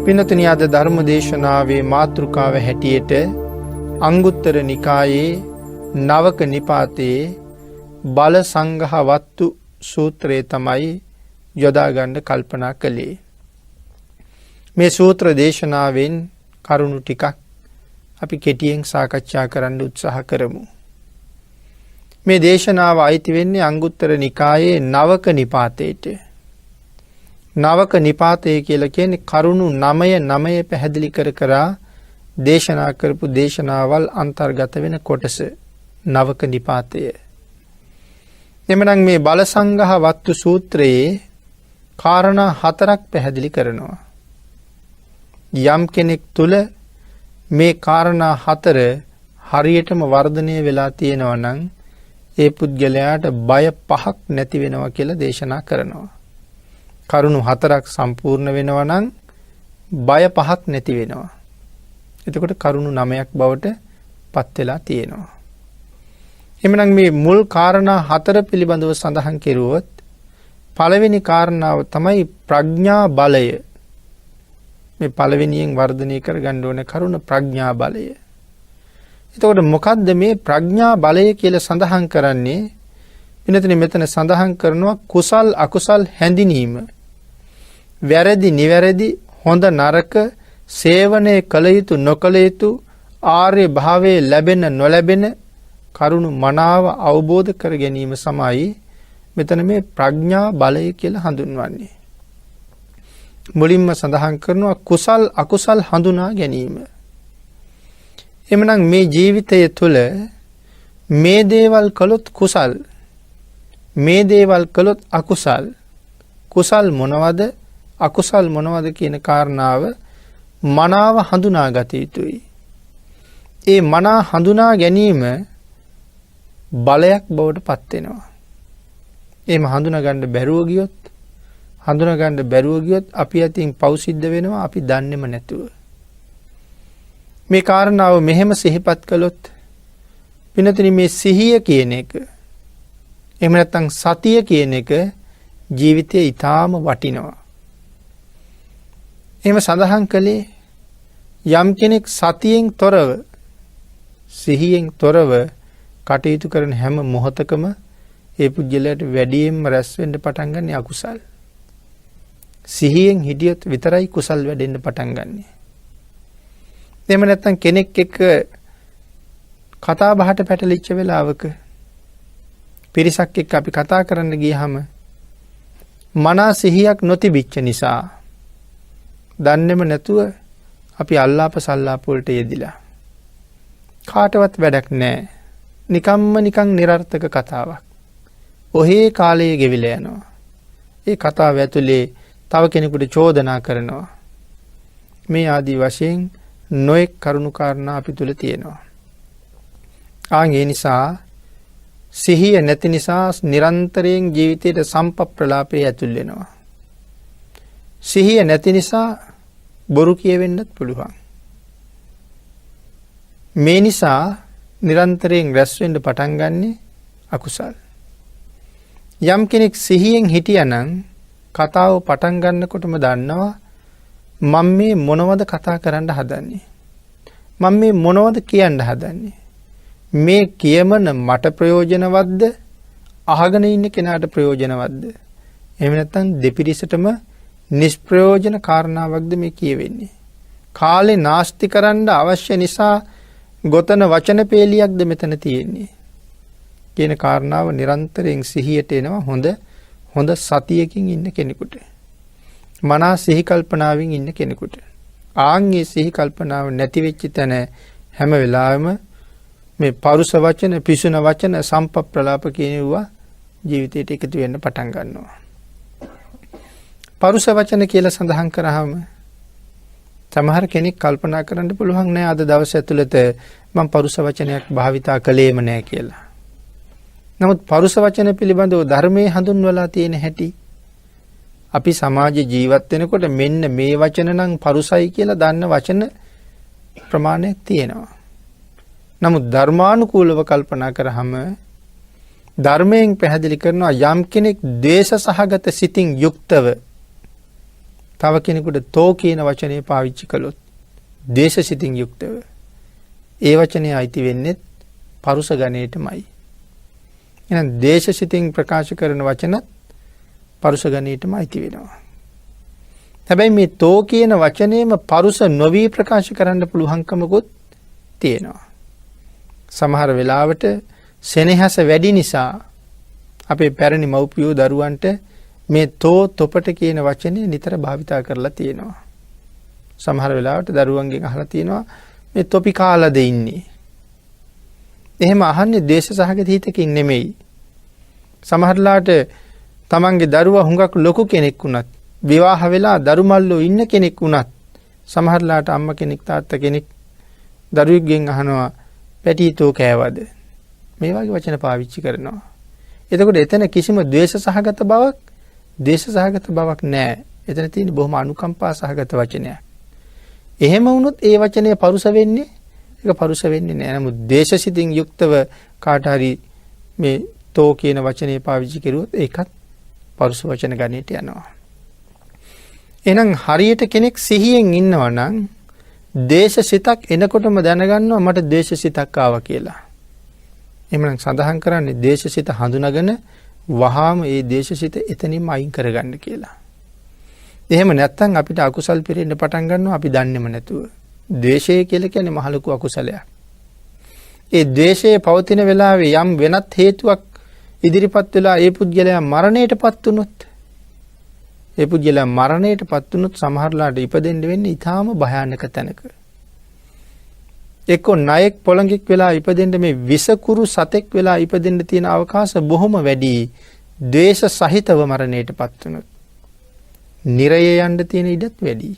පින්නතුනි අද ධර්ම දේශනාවේ මාතෘකාව හැටියට අංගුත්තර නිකායේ නවක නිපාතයේ බල සංඝහ වත්තු සූත්‍රය තමයි යොදා ගන්න කල්පනා කළේ. මේ සූත්‍ර දේශනාවෙන් කරුණු ටිකක් අපි කෙටියෙන් සාකච්ඡා කරන්න උත්සාහ කරමු. මේ දේශනාව අයිති වෙන්නේ අංගුත්තර නිකායේ නවක නිපාතයට. නවක නිපාතය කියලා කියන්නේ කරුණු 9 පැහැදිලි කර දේශනා කරපු දේශනාවල් අන්තර්ගත වෙන කොටස නවක නිපාතය. එමනම් මේ බලසංඝහ වත්තු සූත්‍රයේ කාරණා 4ක් පැහැදිලි කරනවා. යම් කෙනෙක් තුල මේ කාරණා 4 හරියටම වර්ධනය වෙලා තියෙනවා නම් ඒ පුද්ගලයාට බය 5ක් නැති වෙනවා කියලා දේශනා කරනවා. කරුණු 4ක් සම්පූර්ණ වෙනවා නම් බය 5ක් නැති වෙනවා. එතකොට කරුණු 9ක් බවට පත් වෙලා තියෙනවා. එhmenan මේ මුල් කාරණා 4 පිළිබඳව සඳහන් කෙරුවොත් පළවෙනි කාරණාව තමයි ප්‍රඥා බලය. මේ පළවෙනියෙන් වර්ධනය කරගන්න ඕන කරුණ ප්‍රඥා බලය. එතකොට මොකද්ද මේ ප්‍රඥා බලය කියලා සඳහන් කරන්නේ? මෙතන සඳහන් කරනවා කුසල් අකුසල් හැඳිනීම. වැරදි නිවැරදි හොඳ නරක සේවනයේ කළ යුතු නොකළ යුතු ආර්ය භාවයේ ලැබෙන නොලැබෙන කරුණු මනාව අවබෝධ කර ගැනීම සමයි මෙතන මේ ප්‍රඥා බලය කියලා හඳුන්වන්නේ. මුලින්ම සඳහන් කරනවා කුසල් අකුසල් හඳුනා ගැනීම. එමනම් මේ ජීවිතය තුළ මේ දේවල් කළොත් කුසල්, මේ දේවල් කළොත් අකුසල්, කුසල් මොනවද අකුසල් මොනවද කියන කාරණාව මනාව හඳුනා ගත යුතුයි. ඒ මනා හඳුනා ගැනීම බලයක් බවට පත් වෙනවා. එහෙම හඳුනා ගන්න බැරුව ගියොත් අපි අතින් පව් සිද්ධ වෙනවා අපි දන්නේම නැතුව. මේ කාරණාව මෙහෙම සිහිපත් කළොත් පින්නතුනි මේ සිහිය කියන එක එහෙම නැත්නම් සතිය කියන එක ජීවිතයේ ඊටාම වටිනවා. එහෙම සඳහන් කළේ යම් කෙනෙක් සතියෙන් තොරව සිහියෙන් තොරව කටයුතු කරන හැම මොහොතකම ඒ පුජ්‍යලයට වැඩියෙන්ම රැස් වෙන්න පටන් ගන්න අකුසල්. සිහියෙන් හිටියොත් විතරයි කුසල් වැඩෙන්න පටන් ගන්නෙ. එහෙම නැත්නම් කෙනෙක් එක්ක කතා බහට පැටලිච්ච වෙලාවක පිරිසක් එක්ක අපි කතා කරන්න ගියහම මනා සිහියක් නොතිබිච්ච නිසා දන්නේම නැතුව අපි අල්ලාප සල්ලාප වලට යෙදිලා කාටවත් වැඩක් නැහැ. නිකන් નિરර්ථක කතාවක්. ඔහේ කාලය ගෙවිලා යනවා. ඒ කතාව ඇතුලේ තව කෙනෙකුට චෝදනා කරනවා. මේ ආදී වශයෙන් නොඑක් කරුණු කාරණා අපි තුල තියෙනවා. ඒ නිසා සිහිය නැති නිසා නිරන්තරයෙන් ජීවිතයට සම්පප්‍රලාපේ ඇතුල් වෙනවා. සිහිය නැති නිසා බොරු කියවෙන්නත් පුළුවන්. මේ නිසා නිරන්තරයෙන් රැස් වෙන්න පටන් ගන්නෙ අකුසල්. යම් කෙනෙක් සිහියෙන් හිටියානම් කතාව පටන් ගන්නකොටම දන්නවා මම මේ මොනවද කතා කරන්න හදන්නේ? මම මේ මොනවද කියන්න හදන්නේ? මේ කියමන මට ප්‍රයෝජනවත්ද? අහගෙන ඉන්න කෙනාට ප්‍රයෝජනවත්ද? එහෙම නැත්නම් දෙපිරිසටම නිෂ්ප්‍රයෝජන කාරණාවක්ද මේ කියවෙන්නේ? කාලේ නාස්ති කරන්න අවශ්‍ය නිසා ගොතන වචන පේලියක්ද මෙතන තියෙන්නේ? කියන කාරණාව නිරන්තරයෙන් සිහියට එනවා හොඳ සතියකින් ඉන්න කෙනෙකුට. මනස සිහි කල්පනාවෙන් ඉන්න කෙනෙකුට. ආන්ගේ සිහි කල්පනාව නැති වෙච්ච තැන හැම වෙලාවෙම මේ පරුස වචන, පිසුන වචන, සම්පප්‍රලාප කියනවා ජීවිතයට එකතු වෙන්න පටන් ගන්නවා. පරුස වචන කියලා සඳහන් කරාම සමහර කෙනෙක් කල්පනා කරන්න පුළුවන් නෑ අද දවස් ඇතුළත මම පරුස වචනයක් භාවිතා කළේම නෑ කියලා. නමුත් පරුස වචන පිළිබඳව ධර්මයේ හඳුන්වලා තියෙන හැටි අපි සමාජ ජීවත් වෙනකොට මෙන්න මේ වචන නම් පරුසයි කියලා දන්න වචන ප්‍රමාණයක් තියෙනවා. නමුත් ධර්මානුකූලව කල්පනා කරාම ධර්මයෙන් පැහැදිලි කරනවා යම් කෙනෙක් ද්වේෂ සහගත සිතින් යුක්තව තව කෙනෙකුට තෝ කියන වචනේ පාවිච්චි කළොත් දේශසිතින් යුක්තව ඒ වචනේ අයිති වෙන්නේ පරුස ගණයටමයි. එහෙනම් දේශසිතින් ප්‍රකාශ කරන වචනත් පරුස ගණයටම අයිති වෙනවා. හැබැයි මේ තෝ කියන වචනේම පරුස නොවි ප්‍රකාශ කරන්න පුළුවන්කමකුත් තියෙනවා. සමහර වෙලාවට සෙනෙහස වැඩි නිසා අපේ පැරණි මව්පියෝ දරුවන්ට මේ තෝ තොපට කියන වචනේ නිතර භාවිතා කරලා තියෙනවා. සමහර වෙලාවට දරුවන්ගෙන් අහලා තියෙනවා මේ තොපි කාලාද ඉන්නේ. එහෙම අහන්නේ දේශ සහගත හිතකින් නෙමෙයි. සමහරලාට තමන්ගේ දරුවා හුඟක් ලොකු කෙනෙක් වුණත් විවාහ වෙලා දරුමල්ලෝ ඉන්න කෙනෙක් වුණත් සමහරලාට අම්මා කෙනෙක් තාත්තා කෙනෙක් දරුවෙක්ගෙන් අහනවා පැටීතෝ කෑවද? මේ වගේ වචන පාවිච්චි කරනවා. එතකොට එතන කිසිම ද්වේෂ සහගත බවක් දේශ සහගත බවක් නැහැ. එතන තියෙන බොහොම අනුකම්පා සහගත වචනයක්. එහෙම වුණොත් ඒ වචනය පරුස වෙන්නේ ඒක පරුස වෙන්නේ නැහැ. නමුත් දේශසිතින් යුක්තව කාට හරි මේ තෝ කියන වචනේ පාවිච්චි කරුවොත් ඒකත් පරුස වචන ගණයට යනවා. එහෙනම් හරියට කෙනෙක් සිහියෙන් ඉන්නවා නම් දේශසිතක් එනකොටම දැනගන්නවා මට දේශසිතක් ආවා කියලා. එහෙනම් සඳහන් කරන්නේ දේශසිත හඳුනාගෙන වහාම ඒ දේශසිත එතනින්ම අයින් කරගන්න කියලා. එහෙම නැත්නම් අපිට අකුසල් පිරෙන්න පටන් ගන්නවා අපි දන්නේම නැතුව. ද්වේෂය කියලා කියන්නේ මහ ලොකු අකුසලයක්. ඒ ද්වේෂයේ පවතින වෙලාවේ යම් වෙනත් හේතුවක් ඉදිරිපත් වෙලා ඒ පුද්ගලයා මරණයටපත් වුණොත් ඒ පුද්ගලයා මරණයටපත් වුණොත් සමහරලාට ඉපදෙන්න වෙන්නේ ඊටාම භයානක තැනක. එක්ක ණයෙක් පොළඟෙක් වෙලා ඉපදෙන්න මේ විසකුරු සතෙක් වෙලා ඉපදෙන්න තියෙන අවකාශ බොහොම වැඩි. ද්වේෂ සහිතව මරණයටපත් වුණොත් නිරයේ යන්න තියෙන ඉඩත් වැඩි.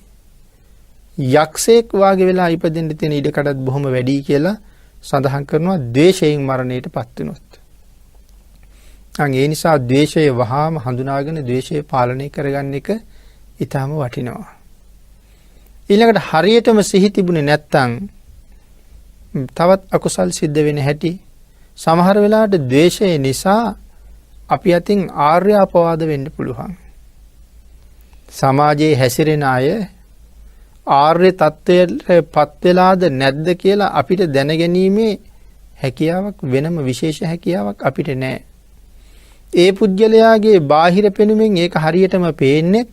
යක්ෂයෙක් වාගේ වෙලා ඉපදෙන්න තියෙන ඉඩකඩත් බොහොම වැඩි කියලා සඳහන් කරනවා ද්වේෂයෙන් මරණයටපත් වුණොත්. ඒ නිසා ද්වේෂය වහාම හඳුනාගෙන ද්වේෂය පාලනය කරගන්න එක ඊටාම වටිනවා. ඊළඟට හරියටම සිහි තිබුණේ නැත්තම් තවත් අකුසල් සිද්ධ වෙන හැටි සමහර වෙලාවට ද්වේෂය නිසා අපි අතින් ආර්ය අපවාද වෙන්න පුළුවන්. සමාජයේ හැසිරෙන අය ආර්ය තත්ත්වයටපත් වෙලාද නැද්ද කියලා අපිට දැනගැනීමේ හැකියාවක් වෙනම විශේෂ හැකියාවක් අපිට නැහැ. ඒ පුජ්‍යලයාගේ බාහිර පෙනුමෙන් ඒක හරියටම පේන්නේ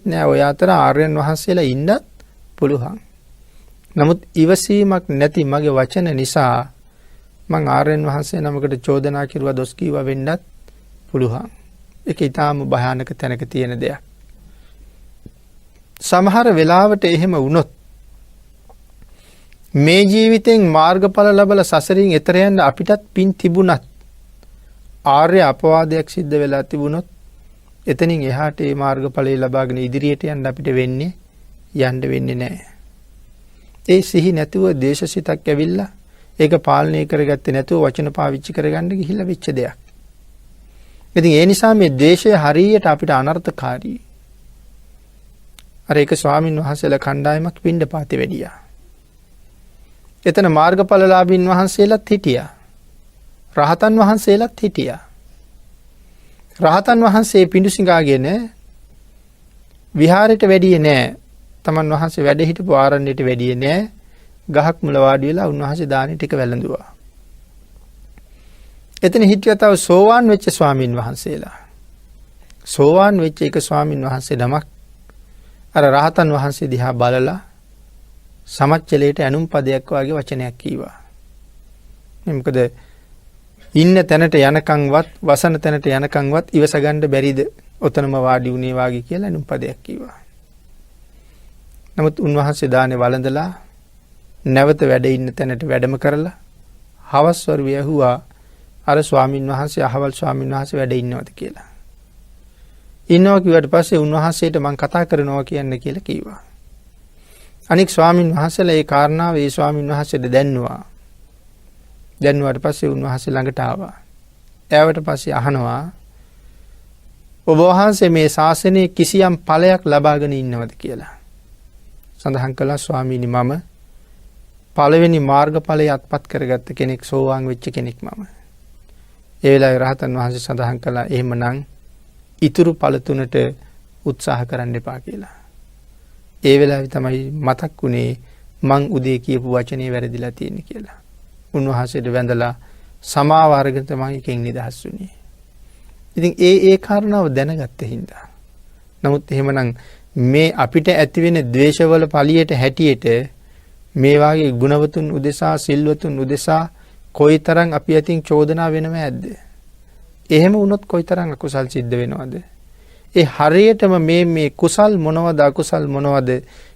නැහැ. ඔය අතර ආර්යයන් වහන්සේලා ඉන්නත් පුළුවන්. නමුත් ඉවසීමක් නැති මගේ වචන නිසා මං ආර්යයන් වහන්සේ නමකට චෝදනා කෙරුවා දොස් කීවා වෙන්නත් පුළුවන්. ඒක ඊටාම භයානක තැනක තියෙන දෙයක්. සමහර වෙලාවට එහෙම වුණොත් මේ ජීවිතෙන් මාර්ගඵල ලැබලා සසරින් එතර යන්න අපිටත් පින් තිබුණත් ආර්ය අපවාදයක් සිද්ධ වෙලා තිබුණොත් එතනින් එහාට ඒ මාර්ගඵලය ලබාගෙන ඉදිරියට යන්න අපිට යන්න වෙන්නේ නැහැ. ඒ සිහි නැතුව දේශසිතක් ඇවිල්ලා ඒක පාලනය කරගත්තේ නැතුව වචන පාවිච්චි කරගන්න ගිහිල්ලා වෙච්ච දෙයක්. ඉතින් ඒ නිසා මේ දේශය හරියට අපිට අනර්ථකාරී. අර එක ස්වාමින් වහන්සේලා කණ්ඩායමක් පිණ්ඩපාතේ වැඩියා. එතන මාර්ගඵලලාභීන් වහන්සේලාත් හිටියා. රහතන් වහන්සේලාත් හිටියා. රහතන් වහන්සේ පිඬුසිඟාගෙන විහාරයට වැඩියේ නෑ. තමන් වහන්සේ වැඩ හිටපු ආරණ්‍යයට වැඩියේ නෑ. ගහක් මුල වාඩි වෙලා උන්වහන්සේ දානි ටික වැළඳුවා. එතන හිටියා තව සෝවාන් වෙච්ච ස්වාමින් වහන්සේලා. සෝවාන් වෙච්ච එක ස්වාමින් වහන්සේ නමක් අර රහතන් වහන්සේ දිහා බලලා සමච්චලයට ඇනුම් පදයක් වගේ වචනයක් කීවා. මොකද ඉන්න තැනට යනකන්වත් වසන තැනට යනකන්වත් ඉවස ගන්න බැරිද ඔතනම වාඩි වුණේ වාගේ කියලා ඇනුම් පදයක් කීවා. නමුත් උන්වහන්සේ දානේ වළඳලා නැවත වැඩ ඉන්න තැනට වැඩම කරලා හවස් වරුවේ ඇහුවා අර ස්වාමින් වහන්සේ අහවල් ස්වාමින් වහන්සේ වැඩ ඉන්නවද කියලා. ඉන්නවා කිව්වට පස්සේ උන්වහන්සේට මම කතා කරනවා කියන්න කියලා කිව්වා. අනික ස්වාමින් වහන්සේලා ඒ කාරණාව ඒ ස්වාමින් වහන්සේට දැන්නුවා. දැන්නුවාට පස්සේ උන්වහන්සේ ළඟට ආවා. එයාට පස්සේ අහනවා ඔබ වහන්සේ මේ ශාසනයේ කිසියම් ඵලයක් ලබාගෙන ඉන්නවද කියලා. සඳහන් කළා ස්වාමීනි මම පළවෙනි මාර්ගඵලය අත්පත් කරගත්ත කෙනෙක් සෝවාන් වෙච්ච කෙනෙක් මම. ඒ වෙලාවේ රහතන් වහන්සේ සඳහන් කළා එහෙමනම් ඉතුරු ඵල තුනට උත්සාහ කරන්න එපා කියලා. ඒ වෙලාවේ තමයි මතක් වුණේ මං උදේ කියපු වචනේ වැරදිලා තියෙන්නේ කියලා. උන්වහන්සේට වැඳලා සමාව අරගෙන තමයි එකෙන් නිදහස් වුණේ. ඉතින් ඒ කාරණාව දැනගත්ත හින්දා. නමුත් එහෙමනම් මේ අපිට ඇති වෙන ද්වේෂවල පළියට හැටියට මේ වාගේ ගුණවතුන් උදෙසා සිල්වතුන් උදෙසා කොයිතරම් අපි අතින් චෝදනා වෙනව ඇද්ද? එහෙම වුණොත් කොයිතරම් අකුසල් සිද්ධ වෙනවද? ඒ හරියටම මේ කුසල් මොනවද අකුසල් මොනවද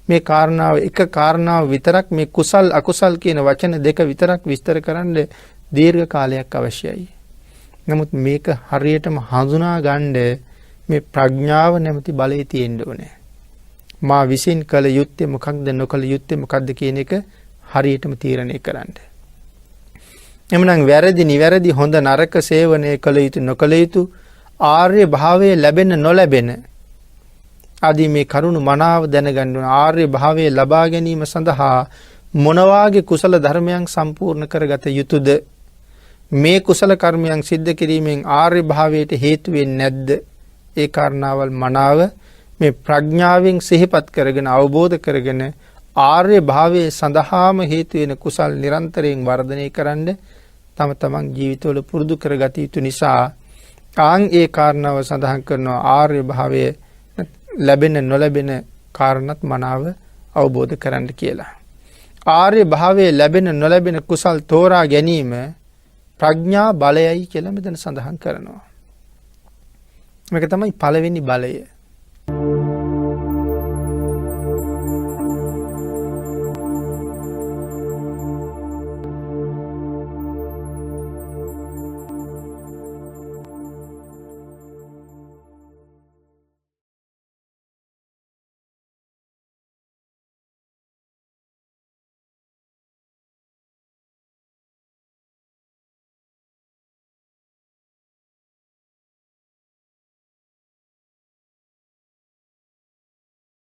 මේ කාරණාව එක කාරණාව විතරක් මේ කුසල් අකුසල් කියන වචන දෙක විතරක් විස්තර කරන්න දීර්ඝ කාලයක් අවශ්‍යයි. නමුත් මේක හරියටම හඳුනා ගන්න මේ ප්‍රඥාව නැමැති බලය තියෙන්න ඕනේ. මා විසින් කළ යුත්තේ මොකක්ද නොකළ යුත්තේ මොකක්ද කියන එක හරියටම තීරණය කරන්න. එමනම් වැරදි නිවැරදි හොඳ නරක සේවනය කළ යුතු නොකළ යුතු ආර්ය භාවයේ ලැබෙන නොලැබෙන ආදී මේ කරුණු මනාව දැනගන්න ඕන. ආර්ය භාවයේ ලබා ගැනීම සඳහා මොනවාගේ කුසල ධර්මයන් සම්පූර්ණ කරගත යුතුද? මේ කුසල කර්මයන් සිද්ධ කිරීමෙන් ආර්ය භාවයට හේතු වෙන්නේ නැද්ද? ඒ කාරණාවල් මනාව මේ ප්‍රඥාවෙන් සිහිපත් කරගෙන අවබෝධ කරගෙන ආර්ය භාවයේ සඳහාම හේතු වෙන කුසල් නිරන්තරයෙන් වර්ධනය කරන්න තම තමන් ජීවිතවල පුරුදු කරගත යුතු නිසා ඒ කාරණාව සඳහන් කරනවා ආර්ය භාවයේ ලැබෙන නොලැබෙන කාරණත් මනාව අවබෝධ කරන්න කියලා. ආර්ය භාවයේ ලැබෙන නොලැබෙන කුසල් තෝරා ගැනීම ප්‍රඥා බලයයි කියලා මෙතන සඳහන් කරනවා. මේක තමයි පළවෙනි බලය.